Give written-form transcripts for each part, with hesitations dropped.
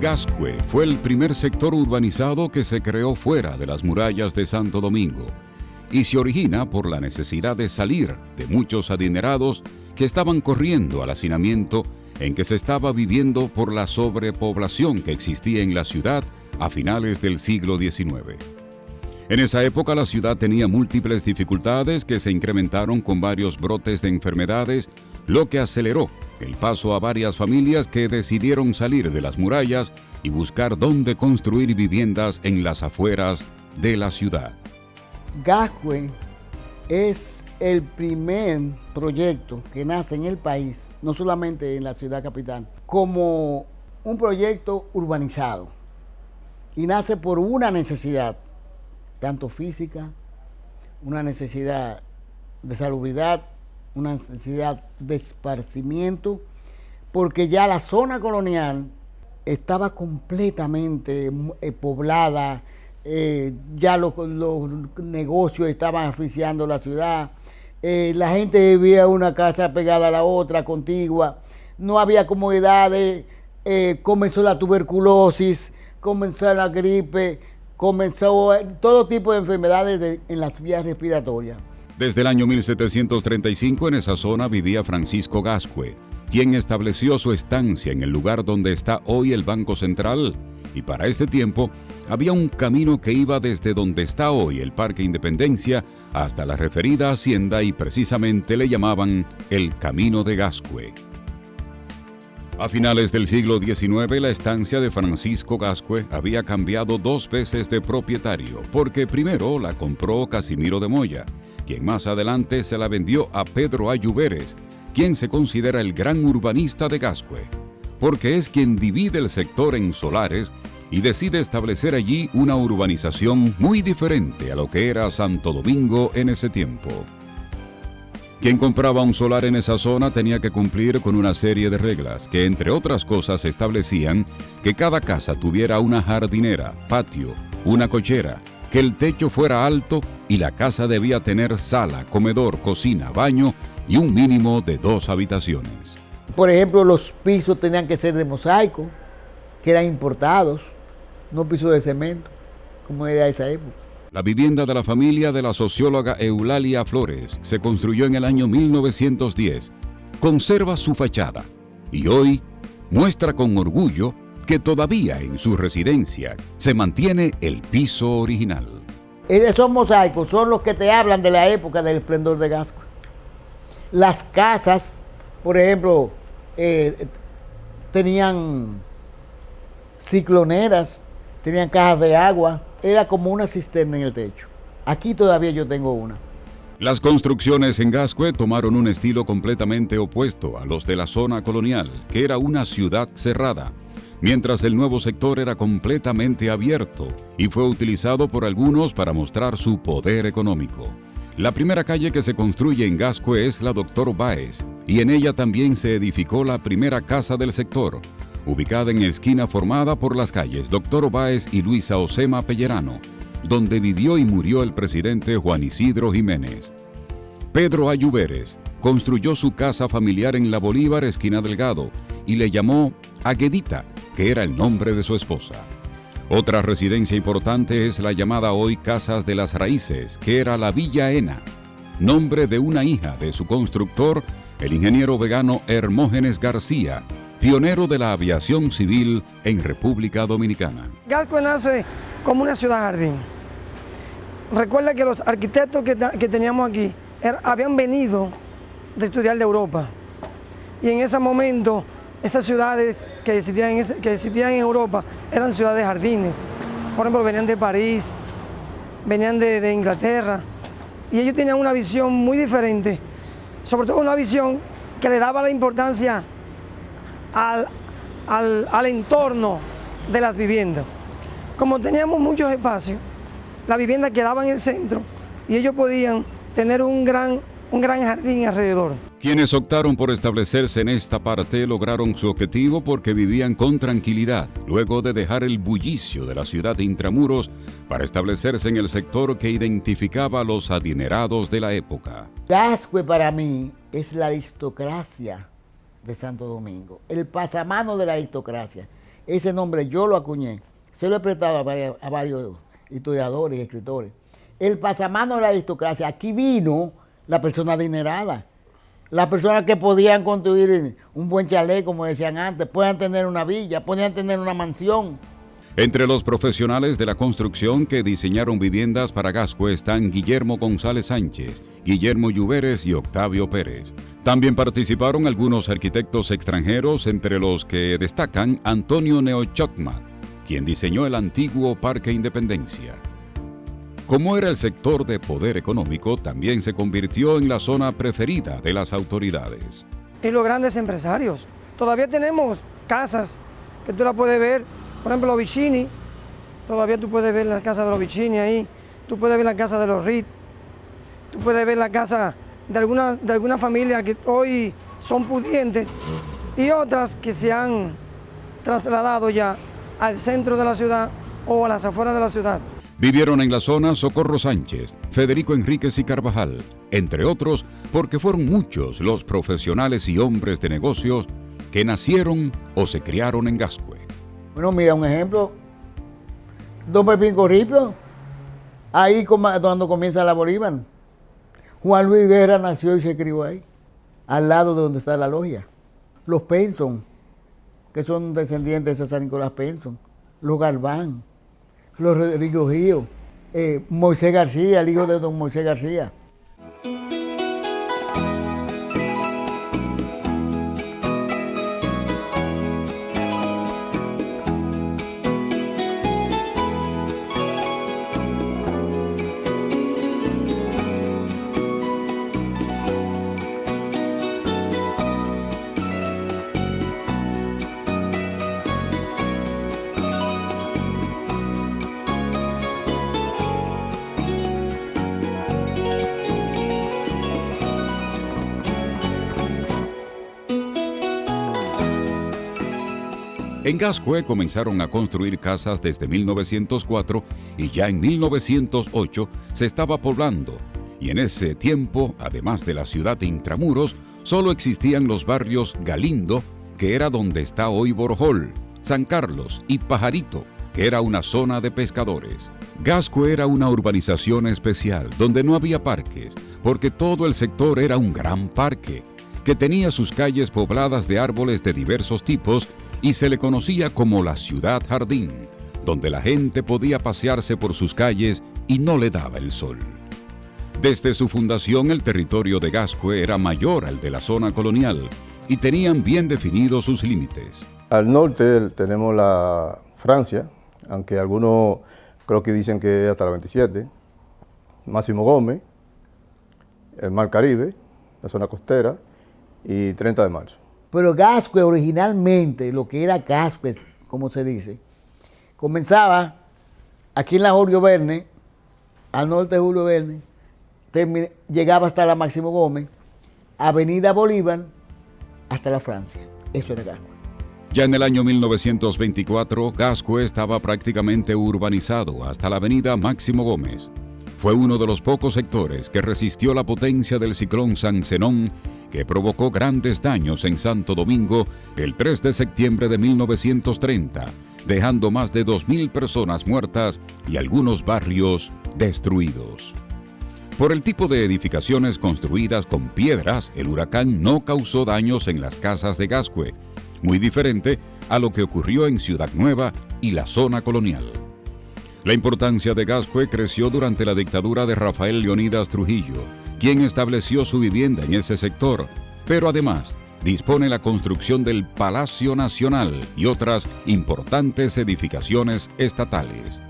Gascue fue el primer sector urbanizado que se creó fuera de las murallas de Santo Domingo y se origina por la necesidad de salir de muchos adinerados que estaban corriendo al hacinamiento en que se estaba viviendo por la sobrepoblación que existía en la ciudad a finales del siglo XIX. En esa época la ciudad tenía múltiples dificultades que se incrementaron con varios brotes de enfermedades, lo que aceleró el paso a varias familias que decidieron salir de las murallas y buscar dónde construir viviendas en las afueras de la ciudad. Gascue es el primer proyecto que nace en el país, no solamente en la ciudad capital, como un proyecto urbanizado. Y nace por una necesidad, tanto física, una necesidad de salubridad, una necesidad de esparcimiento, porque ya la zona colonial estaba completamente poblada, ya los negocios estaban asfixiando la ciudad, la gente vivía una casa pegada a la otra, contigua, no había comodidades, comenzó la tuberculosis, comenzó la gripe, comenzó todo tipo de enfermedades en las vías respiratorias. Desde el año 1735 en esa zona vivía Francisco Gascue, quien estableció su estancia en el lugar donde está hoy el Banco Central, y para este tiempo había un camino que iba desde donde está hoy el Parque Independencia hasta la referida hacienda y precisamente le llamaban el Camino de Gascue. A finales del siglo XIX, la estancia de Francisco Gascue había cambiado 2 veces de propietario, porque primero la compró Casimiro de Moya, quien más adelante se la vendió a Pedro Ayuberes, quien se considera el gran urbanista de Gascue, porque es quien divide el sector en solares y decide establecer allí una urbanización muy diferente a lo que era Santo Domingo en ese tiempo. Quien compraba un solar en esa zona tenía que cumplir con una serie de reglas que, entre otras cosas, establecían que cada casa tuviera una jardinera, patio, una cochera, que el techo fuera alto y la casa debía tener sala, comedor, cocina, baño y un mínimo de 2 habitaciones. Por ejemplo, los pisos tenían que ser de mosaico, que eran importados, no pisos de cemento, como era esa época. La vivienda de la familia de la socióloga Eulalia Flores se construyó en el año 1910. Conserva su fachada y hoy muestra con orgullo que todavía en su residencia se mantiene el piso original. Esos mosaicos son los que te hablan de la época del esplendor de Gascue. Las casas, por ejemplo, tenían cicloneras, tenían cajas de agua, era como una cisterna en el techo. Aquí todavía yo tengo una. Las construcciones en Gascue tomaron un estilo completamente opuesto a los de la zona colonial, que era una ciudad cerrada, mientras el nuevo sector era completamente abierto y fue utilizado por algunos para mostrar su poder económico. La primera calle que se construye en Gascue es la Doctor Báez, y en ella también se edificó la primera casa del sector, ubicada en esquina formada por las calles Doctor Báez y Luisa Osema Pellerano, donde vivió y murió el presidente Juan Isidro Jiménez. Pedro Ayuberes construyó su casa familiar en la Bolívar, esquina Delgado, y le llamó Aguedita, que era el nombre de su esposa. Otra residencia importante es la llamada hoy Casas de las Raíces, que era la Villa Ena, nombre de una hija de su constructor, el ingeniero vegano Hermógenes García, pionero de la aviación civil en República Dominicana. Gascue nace como una ciudad jardín. Recuerda que los arquitectos que teníamos aquí habían venido de estudiar de Europa. Y en ese momento, esas ciudades que existían en Europa eran ciudades jardines. Por ejemplo, venían de París, venían de Inglaterra. Y ellos tenían una visión muy diferente, sobre todo una visión que le daba la importancia al entorno de las viviendas. Como teníamos muchos espacios, la vivienda quedaba en el centro y ellos podían tener un gran jardín alrededor. Quienes optaron por establecerse en esta parte lograron su objetivo porque vivían con tranquilidad, luego de dejar el bullicio de la ciudad de intramuros para establecerse en el sector que identificaba a los adinerados de la época. Gascue para mí es la aristocracia de Santo Domingo, el pasamano de la aristocracia. Ese nombre yo lo acuñé. Se lo he prestado a varios historiadores y escritores. El pasamano de la aristocracia, aquí vino la persona adinerada. Las personas que podían construir un buen chalet, como decían antes, podían tener una villa, podían tener una mansión. Entre los profesionales de la construcción que diseñaron viviendas para Gascue están Guillermo González Sánchez, Guillermo Lluveres y Octavio Pérez. También participaron algunos arquitectos extranjeros, entre los que destacan Antonio Neochocma, quien diseñó el antiguo Parque Independencia. Como era el sector de poder económico, también se convirtió en la zona preferida de las autoridades. Y los grandes empresarios. Todavía tenemos casas que tú la puedes ver, por ejemplo, los Vicini, todavía tú puedes ver la casa de los Vicini ahí, tú puedes ver la casa de los Reed, tú puedes ver la casa de alguna familia que hoy son pudientes y otras que se han trasladado ya al centro de la ciudad o a las afueras de la ciudad. Vivieron en la zona Socorro Sánchez, Federico Enríquez y Carvajal, entre otros, porque fueron muchos los profesionales y hombres de negocios que nacieron o se criaron en Gascue. Bueno, mira un ejemplo. Don Pepín Corripio, ahí cuando comienza la Bolívar. Juan Luis Guerra nació y se crió ahí, al lado de donde está la logia. Los Penson, que son descendientes de San Nicolás Penson. Los Galván, los Rodrigo Río, Moisés García, el hijo de don Moisés García. En Gascue comenzaron a construir casas desde 1904 y ya en 1908 se estaba poblando. Y en ese tiempo, además de la ciudad de Intramuros, solo existían los barrios Galindo, que era donde está hoy Borjol, San Carlos y Pajarito, que era una zona de pescadores. Gascue era una urbanización especial, donde no había parques, porque todo el sector era un gran parque, que tenía sus calles pobladas de árboles de diversos tipos y se le conocía como la Ciudad Jardín, donde la gente podía pasearse por sus calles y no le daba el sol. Desde su fundación, el territorio de Gascue era mayor al de la zona colonial y tenían bien definidos sus límites. Al norte tenemos la Francia, aunque algunos creo que dicen que es hasta la 27, Máximo Gómez, el Mar Caribe, la zona costera y 30 de marzo. Pero Gascue originalmente, lo que era Gascue, como se dice, comenzaba aquí en la Julio Verne, al norte de Julio Verne, llegaba hasta la Máximo Gómez, Avenida Bolívar, hasta la Francia. Eso era Gascue. Ya en el año 1924, Gascue estaba prácticamente urbanizado hasta la avenida Máximo Gómez. Fue uno de los pocos sectores que resistió la potencia del ciclón San Zenón, que provocó grandes daños en Santo Domingo el 3 de septiembre de 1930, dejando más de 2.000 personas muertas y algunos barrios destruidos. Por el tipo de edificaciones construidas con piedras, el huracán no causó daños en las casas de Gascue, muy diferente a lo que ocurrió en Ciudad Nueva y la zona colonial. La importancia de Gascue creció durante la dictadura de Rafael Leónidas Trujillo, quien estableció su vivienda en ese sector, pero además dispone la construcción del Palacio Nacional y otras importantes edificaciones estatales.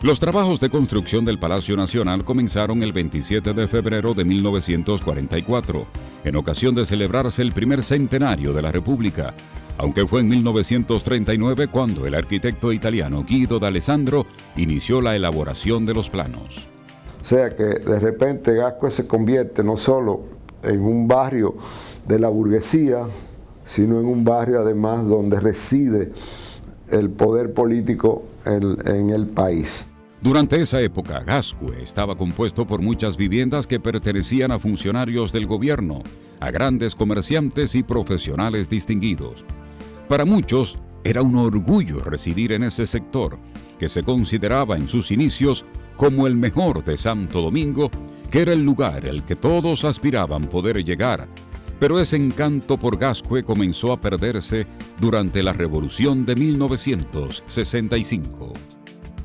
Los trabajos de construcción del Palacio Nacional comenzaron el 27 de febrero de 1944, en ocasión de celebrarse el primer centenario de la República, aunque fue en 1939 cuando el arquitecto italiano Guido d'Alessandro inició la elaboración de los planos. O sea que de repente Gascue se convierte no solo en un barrio de la burguesía, sino en un barrio además donde reside el poder político en el país. Durante esa época, Gascue estaba compuesto por muchas viviendas que pertenecían a funcionarios del gobierno, a grandes comerciantes y profesionales distinguidos. Para muchos, Era un orgullo residir en ese sector, que se consideraba en sus inicios como el mejor de Santo Domingo, que era el lugar al que todos aspiraban poder llegar. Pero ese encanto por Gascue comenzó a perderse durante la Revolución de 1965.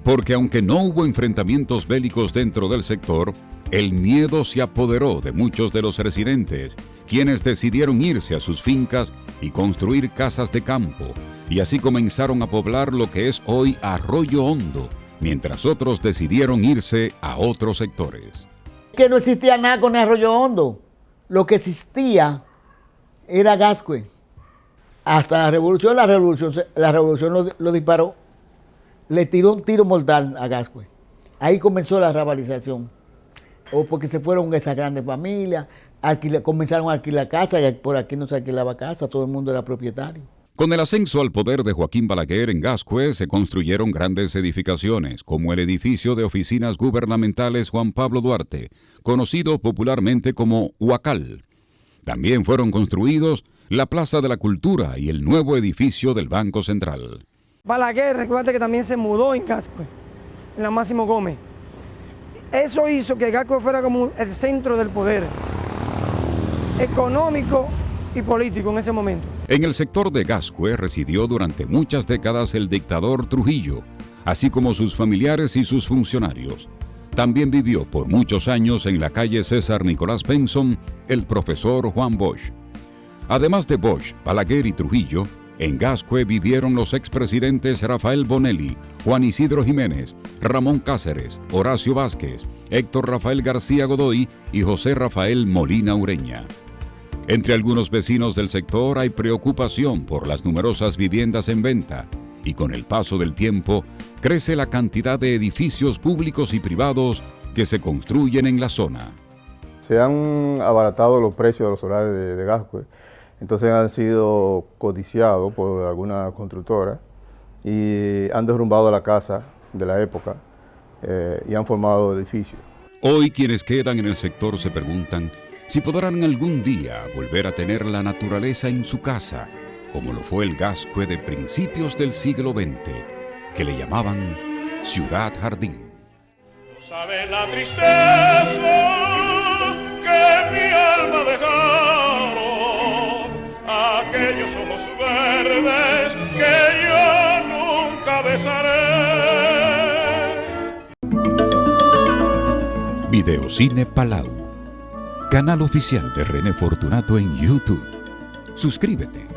Porque aunque no hubo enfrentamientos bélicos dentro del sector, el miedo se apoderó de muchos de los residentes, quienes decidieron irse a sus fincas y construir casas de campo, y así comenzaron a poblar lo que es hoy Arroyo Hondo, mientras otros decidieron irse a otros sectores. Que no existía nada con Arroyo Hondo. Lo que existía era Gascue. Hasta la revolución lo disparó. Le tiró un tiro mortal a Gascue. Ahí comenzó la rabalización. O porque se fueron esas grandes familias, comenzaron a alquilar casas, y por aquí no se alquilaba casa, todo el mundo era propietario. Con el ascenso al poder de Joaquín Balaguer en Gascue se construyeron grandes edificaciones, como el edificio de oficinas gubernamentales Juan Pablo Duarte, conocido popularmente como Huacal. También fueron construidos la Plaza de la Cultura y el nuevo edificio del Banco Central. Balaguer, recuerda que también se mudó en Gascue, en la Máximo Gómez. Eso hizo que Gascue fuera como el centro del poder económico y político en ese momento. En el sector de Gascue residió durante muchas décadas el dictador Trujillo, así como sus familiares y sus funcionarios. También vivió por muchos años en la calle César Nicolás Benson el profesor Juan Bosch. Además de Bosch, Balaguer y Trujillo, en Gascue vivieron los expresidentes Rafael Bonelli, Juan Isidro Jiménez, Ramón Cáceres, Horacio Vázquez, Héctor Rafael García Godoy y José Rafael Molina Ureña. Entre algunos vecinos del sector hay preocupación por las numerosas viviendas en venta, y con el paso del tiempo crece la cantidad de edificios públicos y privados que se construyen en la zona. Se han abaratado los precios de los solares de Gascue, entonces han sido codiciados por alguna constructora y han derrumbado la casa de la época y han formado edificios. Hoy quienes quedan en el sector se preguntan si podrán algún día volver a tener la naturaleza en su casa, como lo fue el Gascue de principios del siglo XX, que le llamaban Ciudad Jardín. No sabe la tristeza que mi alma dejaron, aquellos ojos verdes que yo nunca besaré. Videocine Palau, canal oficial de René Fortunato en YouTube. Suscríbete.